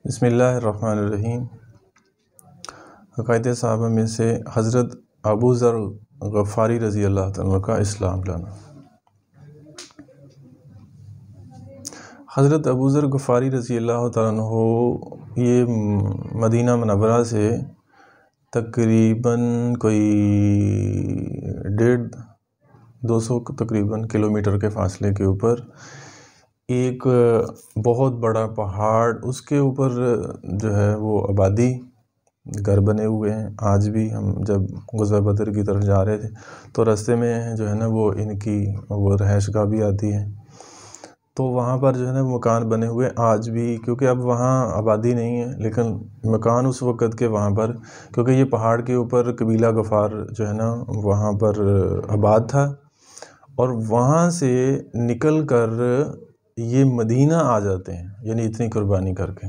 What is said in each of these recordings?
بسم اللہ الرحمن الرحیم۔ عقائد صحابہ میں سے حضرت ابو ذر غفاری رضی اللہ تعالیٰ کا اسلام لانا۔ حضرت ابو ذر غفاری رضی اللہ تعالیٰ عنہ یہ مدینہ منورہ سے تقریباً کوئی 150-200 تقریباً کلومیٹر کے فاصلے کے اوپر ایک بہت بڑا پہاڑ، اس کے اوپر جو ہے وہ آبادی گھر بنے ہوئے ہیں۔ آج بھی ہم جب غزوہ بدر کی طرف جا رہے تھے تو راستے میں جو ہے نا وہ ان کی وہ رہائش گاہ بھی آتی ہے، تو وہاں پر جو ہے نا مکان بنے ہوئے آج بھی، کیونکہ اب وہاں آبادی نہیں ہے، لیکن مکان اس وقت کے وہاں پر، کیونکہ یہ پہاڑ کے اوپر قبیلہ غفار جو ہے نا وہاں پر آباد تھا، اور وہاں سے نکل کر یہ مدینہ آ جاتے ہیں، یعنی اتنی قربانی کر کے۔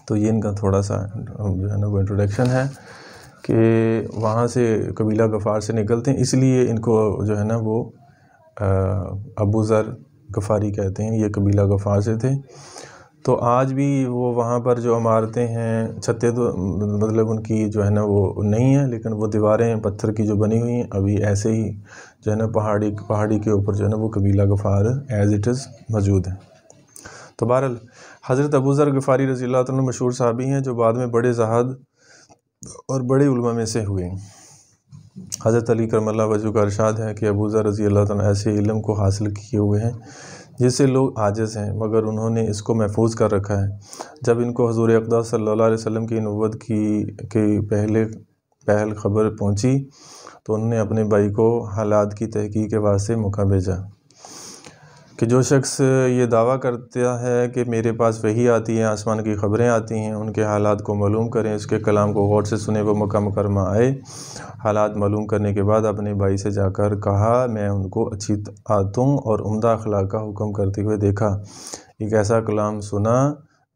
تو یہ ان کا تھوڑا سا جو ہے نا وہ انٹروڈکشن ہے کہ وہاں سے قبیلہ غفار سے نکلتے ہیں، اس لیے ان کو جو ہے نا وہ ابو ذر غفاری کہتے ہیں۔ یہ قبیلہ غفار سے تھے، تو آج بھی وہ وہاں پر جو عمارتیں ہیں، چھتیں تو مطلب ان کی جو ہے نا وہ نہیں ہیں، لیکن وہ دیواریں پتھر کی جو بنی ہوئی ہیں ابھی ایسے ہی جو ہے نا پہاڑی کے اوپر جو ہے نا وہ قبیلہ غفار ایز اٹ از موجود ہیں۔ تو بہرحال حضرت ابو ذر غفاری رضی اللہ عنہ مشہور صحابی ہیں جو بعد میں بڑے زاہد اور بڑے علماء میں سے ہوئے۔ حضرت علی کرم اللہ وجہہ کا ارشاد ہے کہ ابو ذر رضی اللہ عنہ ایسے علم کو حاصل کیے ہوئے ہیں جس سے لوگ عاجز ہیں، مگر انہوں نے اس کو محفوظ کر رکھا ہے۔ جب ان کو حضور اقدس صلی اللہ علیہ وسلم کی نبوت کی پہل خبر پہنچی تو انہوں نے اپنے بھائی کو حالات کی تحقیق کے واسطے مکہ بھیجا کہ جو شخص یہ دعویٰ کرتا ہے کہ میرے پاس وحی آتی ہے، آسمان کی خبریں آتی ہیں، ان کے حالات کو معلوم کریں، اس کے کلام کو غور سے سنیں۔ وہ مکہ مکرمہ آئے، حالات معلوم کرنے کے بعد اپنے بھائی سے جا کر کہا، میں ان کو اچھی عادتوں اور عمدہ اخلاق کا حکم کرتے ہوئے دیکھا۔ ایک ایسا کلام سنا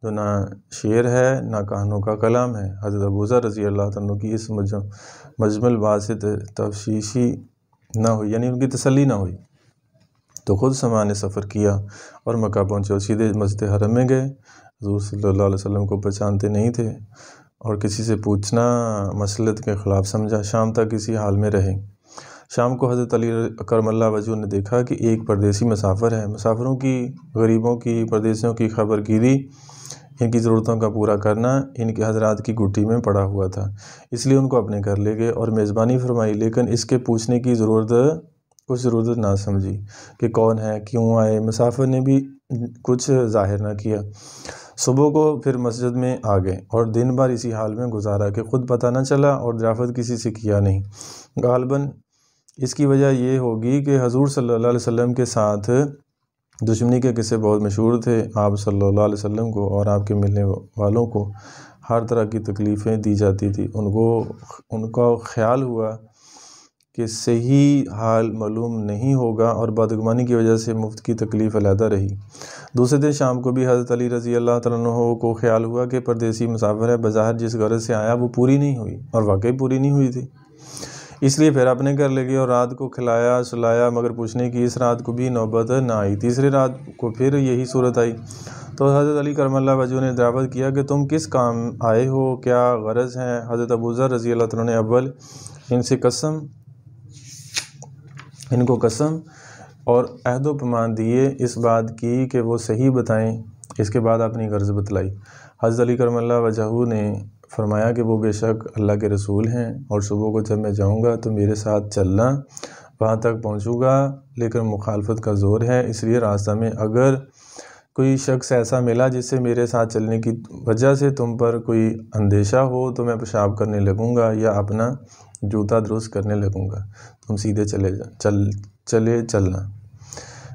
جو نہ شعر ہے نہ کہانوں کا کلام ہے۔ حضرت ابو ذر رضی اللہ عنہ کی اس مجمل بات سے تفشیشی نہ ہوئی، یعنی ان کی تسلی نہ ہوئی، تو خود سامان سفر کیا اور مکہ پہنچے اور سیدھے مسجد حرم میں گئے۔ حضور صلی اللہ علیہ وسلم کو پہچانتے نہیں تھے اور کسی سے پوچھنا مسلط کے خلاف سمجھا۔ شام تک اسی حال میں رہے۔ شام کو حضرت علی کرم اللہ وجہہ نے دیکھا کہ ایک پردیسی مسافر ہے۔ مسافروں کی، غریبوں کی، پردیسیوں کی خبر گیری، ان کی ضرورتوں کا پورا کرنا ان کے حضرات کی گھٹی میں پڑا ہوا تھا، اس لیے ان کو اپنے گھر لے گئے اور میزبانی فرمائی، لیکن اس کے پوچھنے کی کچھ ضرورت نہ سمجھی کہ کون ہے، کیوں آئے۔ مسافر نے بھی کچھ ظاہر نہ کیا۔ صبح کو پھر مسجد میں آ گئے اور دن بھر اسی حال میں گزارا کہ خود پتہ نہ چلا اور دریافت کسی سے کیا نہیں۔ غالباً اس کی وجہ یہ ہوگی کہ حضور صلی اللہ علیہ وسلم کے ساتھ دشمنی کے قصے بہت مشہور تھے۔ آپ صلی اللہ علیہ وسلم کو اور آپ کے ملنے والوں کو ہر طرح کی تکلیفیں دی جاتی تھی۔ ان کا خیال ہوا کہ صحیح حال معلوم نہیں ہوگا اور بدگمانی کی وجہ سے مفت کی تکلیف علیحدہ رہی۔ دوسرے دن شام کو بھی حضرت علی رضی اللہ تعالیٰ عنہ کو خیال ہوا کہ پردیسی مسافر ہے، بظاہر جس غرض سے آیا وہ پوری نہیں ہوئی، اور واقعی پوری نہیں ہوئی تھی، اس لیے پھر اپنے گھر لے گئے اور رات کو کھلایا سلایا، مگر پوچھنے کی اس رات کو بھی نوبت نہ آئی۔ تیسری رات کو پھر یہی صورت آئی تو حضرت علی کرم اللہ وجہہ نے دعوت کیا کہ تم کس کام آئے ہو، کیا غرض ہے؟ حضرت ابو ذر رضی اللہ عنہ نے اول ان کو قسم اور عہد و پیمان دیے اس بات کی کہ وہ صحیح بتائیں، اس کے بعد اپنی غرض بتلائی۔ حضرت علی کرم اللہ وجہہ نے فرمایا کہ وہ بے شک اللہ کے رسول ہیں، اور صبح کو جب میں جاؤں گا تو میرے ساتھ چلنا، وہاں تک پہنچوں گا، لیکن مخالفت کا زور ہے، اس لیے راستہ میں اگر کوئی شخص ایسا ملا جس سے میرے ساتھ چلنے کی وجہ سے تم پر کوئی اندیشہ ہو تو میں پیشاب کرنے لگوں گا یا اپنا جوتا درست کرنے لگوں گا، تم سیدھے چلنا،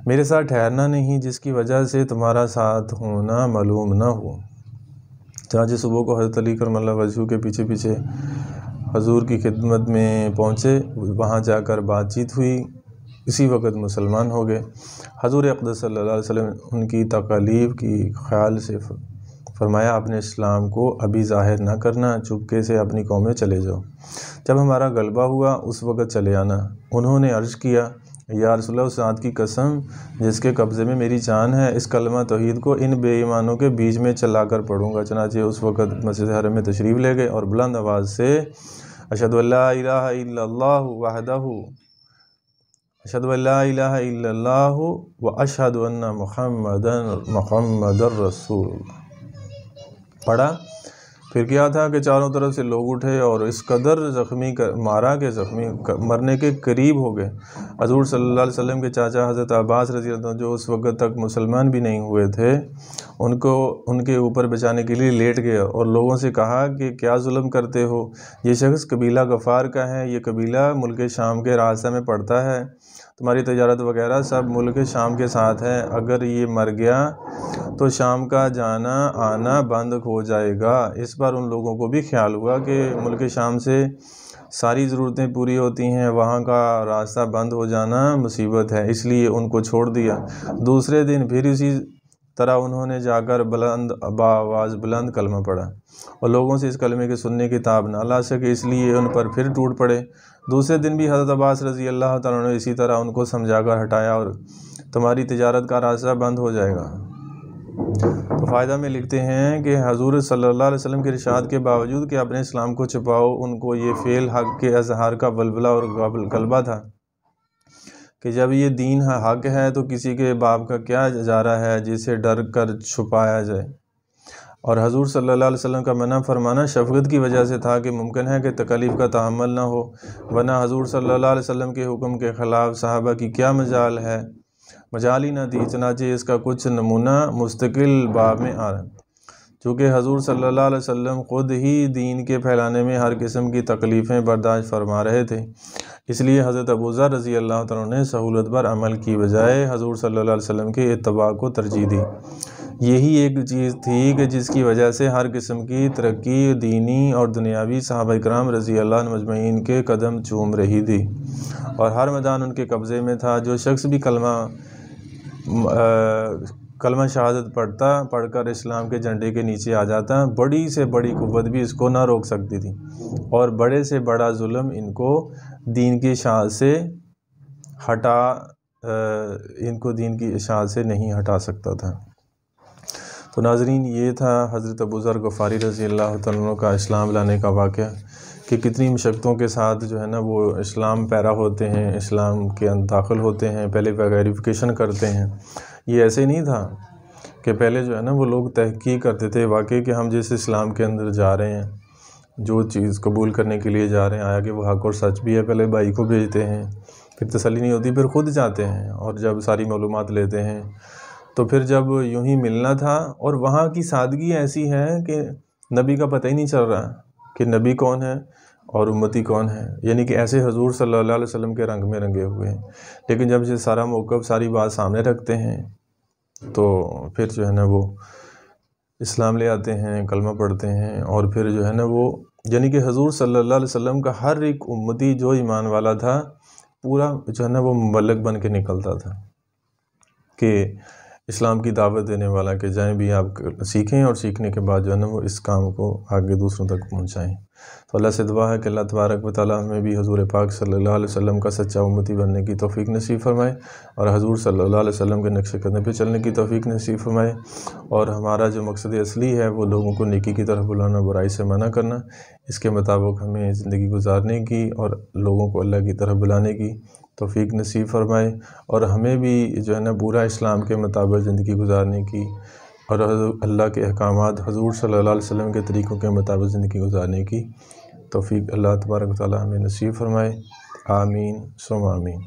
میرے ساتھ ٹھہرنا نہیں، جس کی وجہ سے تمہارا ساتھ ہونا معلوم نہ ہو۔ چنانچہ صبح کو حضرت علی کرم اللہ وجہہ کے پیچھے پیچھے حضور کی خدمت میں پہنچے، وہاں جا کر بات چیت ہوئی، اسی وقت مسلمان ہو گئے۔ حضور اقدس صلی اللہ علیہ وسلم ان کی تکالیف کی خیال سے فرمایا، اپنے اسلام کو ابھی ظاہر نہ کرنا، چپکے سے اپنی قوم میں چلے جاؤ، جب ہمارا غلبہ ہوا اس وقت چلے آنا۔ انہوں نے عرض کیا، یا رسول اللہ اس ذات کی قسم جس کے قبضے میں میری جان ہے، اس کلمہ توحید کو ان بے ایمانوں کے بیچ میں چلا کر پڑھوں گا۔ چنانچہ اس وقت مسجد حرم میں تشریف لے گئے اور بلند آواز سے اشہد ان لا الہ الا اللہ وحدہ اشہد ان لا الہ الا اللہ واشہد ان محمد رسول اللہ پڑھا۔ پھر کیا تھا کہ چاروں طرف سے لوگ اٹھے اور اس قدر زخمی مارا کہ زخمی مرنے کے قریب ہو گئے۔ حضور صلی اللہ علیہ وسلم کے چاچا حضرت عباس رضی اللہ عنہ جو اس وقت تک مسلمان بھی نہیں ہوئے تھے، ان کے اوپر بچانے کے لیے لیٹ گئے اور لوگوں سے کہا کہ کیا ظلم کرتے ہو؟ یہ شخص قبیلہ غفار کا ہے، یہ قبیلہ ملک شام کے راستہ میں پڑتا ہے، تمہاری تجارت وغیرہ سب ملک شام کے ساتھ ہے، اگر یہ مر گیا تو شام کا جانا آنا بند ہو جائے گا۔ اس پر ان لوگوں کو بھی خیال ہوا کہ ملک شام سے ساری ضرورتیں پوری ہوتی ہیں، وہاں کا راستہ بند ہو جانا مصیبت ہے، اس لیے ان کو چھوڑ دیا۔ دوسرے دن پھر اسی طرح انہوں نے جا کر بآواز بلند کلمہ پڑھا اور لوگوں سے اس کلمے کے سننے کی تاب نہ لا سکے، اس لیے ان پر پھر ٹوٹ پڑے۔ دوسرے دن بھی حضرت عباس رضی اللہ تعالیٰ عنہ نے اسی طرح ان کو سمجھا کر ہٹایا اور تمہاری تجارت کا راستہ بند ہو جائے گا۔ تو فائدہ میں لکھتے ہیں کہ حضور صلی اللہ علیہ وسلم کے ارشاد کے باوجود کہ اپنے اسلام کو چھپاؤ، ان کو یہ فعل حق کے اظہار کا بلبلہ اور غلبہ تھا کہ جب یہ دین حق ہے تو کسی کے باپ کا کیا جارہ ہے جسے ڈر کر چھپایا جائے۔ اور حضور صلی اللہ علیہ وسلم کا منع فرمانا شفقت کی وجہ سے تھا کہ ممکن ہے کہ تکلیف کا تحمل نہ ہو، ورنہ حضور صلی اللہ علیہ وسلم کے حکم کے خلاف صحابہ کی کیا مجال ہی نہ تھی۔ چنانچہ اس کا کچھ نمونہ مستقل باب میں آ رہا ہے۔ چونکہ حضور صلی اللہ علیہ وسلم خود ہی دین کے پھیلانے میں ہر قسم کی تکلیفیں برداشت فرما رہے تھے، اس لیے حضرت ابوذر رضی اللہ تعالیٰ نے سہولت پر عمل کی بجائے حضور صلی اللہ علیہ وسلم کے اتباع کو ترجیح دی۔ یہی ایک چیز تھی کہ جس کی وجہ سے ہر قسم کی ترقی دینی اور دنیاوی صحابہ کرام رضی اللہ عنہ مجمعین کے قدم چوم رہی تھی اور ہر میدان ان کے قبضے میں تھا۔ جو شخص بھی کلمہ شہادت پڑھ کر اسلام کے جھنڈے کے نیچے آ جاتا، بڑی سے بڑی قوت بھی اس کو نہ روک سکتی تھی اور بڑے سے بڑا ظلم ان کو دین کی اشاعت سے نہیں ہٹا سکتا تھا۔ تو ناظرین، یہ تھا حضرت ابوذر غفاری رضی اللہ تعالیٰ کا اسلام لانے کا واقعہ کہ کتنی مشقتوں کے ساتھ جو ہے نا وہ اسلام پیرا ہوتے ہیں، اسلام کے اندر داخل ہوتے ہیں، پہلے ویریفیکیشن کرتے ہیں۔ یہ ایسے نہیں تھا کہ پہلے جو ہے نا وہ لوگ تحقیق کرتے تھے واقعی کہ ہم جس اسلام کے اندر جا رہے ہیں، جو چیز قبول کرنے کے لیے جا رہے ہیں، آیا کہ وہ حق اور سچ بھی ہے، پہلے بھائی کو بھیجتے ہیں، پھر تسلی نہیں ہوتی، پھر خود جاتے ہیں اور جب ساری معلومات لیتے ہیں تو پھر جب یوں ہی ملنا تھا اور وہاں کی سادگی ایسی ہے کہ نبی کا پتہ ہی نہیں چل رہا کہ نبی کون ہے اور امتی کون ہے، یعنی کہ ایسے حضور صلی اللہ علیہ وسلم کے رنگ میں رنگے ہوئے ہیں۔ لیکن جب یہ سارا موقف ساری بات سامنے رکھتے ہیں تو پھر جو ہے نا وہ اسلام لے آتے ہیں، کلمہ پڑھتے ہیں اور پھر جو ہے نا وہ یعنی کہ حضور صلی اللہ علیہ وسلم کا ہر ایک امتی جو ایمان والا تھا پورا جو ہے نا وہ مبلغ بن کے نکلتا تھا کہ اسلام کی دعوت دینے والا کہ جائیں بھی آپ سیکھیں اور سیکھنے کے بعد جو ہے نا وہ اس کام کو آگے دوسروں تک پہنچائیں۔ تو اللہ سے دعا ہے کہ اللہ تبارک و تعالیٰ ہمیں بھی حضور پاک صلی اللہ علیہ وسلم کا سچا امتی بننے کی توفیق نصیب فرمائے اور حضور صلی اللہ علیہ وسلم کے نقش قدم پہ چلنے کی توفیق نصیب فرمائے، اور ہمارا جو مقصد اصلی ہے وہ لوگوں کو نیکی کی طرف بلانا، برائی سے منع کرنا، اس کے مطابق ہمیں زندگی گزارنے کی اور لوگوں کو اللہ کی طرف بلانے کی توفیق نصیب فرمائے، اور ہمیں بھی جو ہے نا پورا اسلام کے مطابق زندگی گزارنے کی اور اللہ کے احکامات حضور صلی اللہ علیہ وسلم کے طریقوں کے مطابق زندگی گزارنے کی توفیق اللہ تبارک و تعالیٰ ہمیں نصیب فرمائے۔ آمین ثم آمین۔